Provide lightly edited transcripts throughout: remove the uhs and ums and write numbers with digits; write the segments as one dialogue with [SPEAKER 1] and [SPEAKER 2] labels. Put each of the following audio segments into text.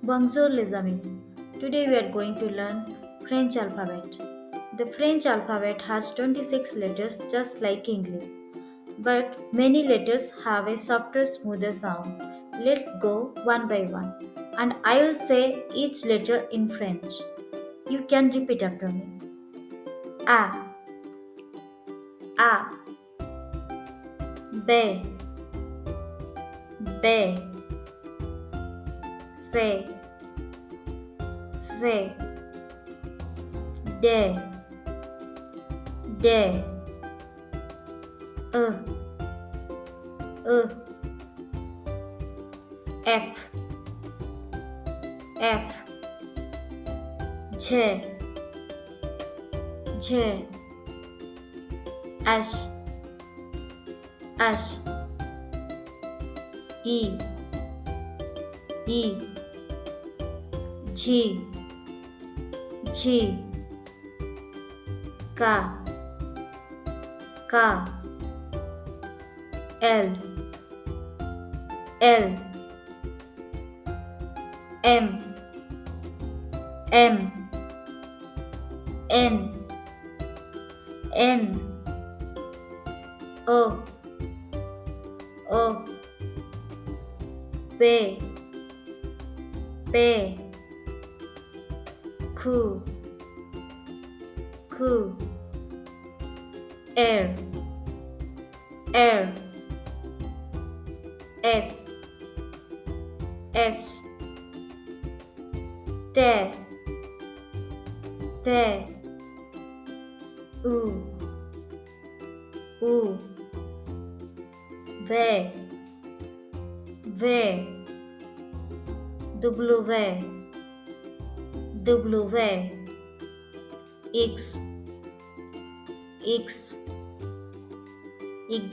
[SPEAKER 1] Bonjour les amis. Today we are going to learn French alphabet. The French alphabet has 26 letters just like English, but many letters have a softer, smoother sound. Let's go one by one, and I will say each letter in French. You can repeat after me. A, A, B, B, C, C, D, D, E, E, F, F, J, J, H, H, E, E, G, G, K, K, L, L, M, M, N, N, O, O, P, P, Q, Q, R, R, S, S, T, T, U, U, V, V, W, W, X, X, Y,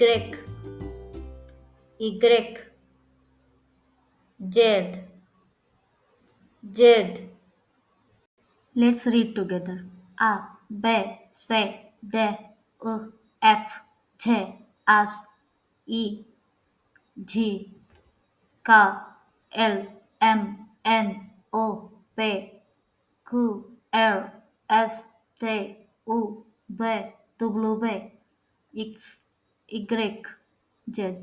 [SPEAKER 1] Y, Z, Z. Let's read together. A, B, C, D, E, F, G, H, I, J, K, L, M, N, O, P, Q, R, S, T, U, V, W, X, Y, Z.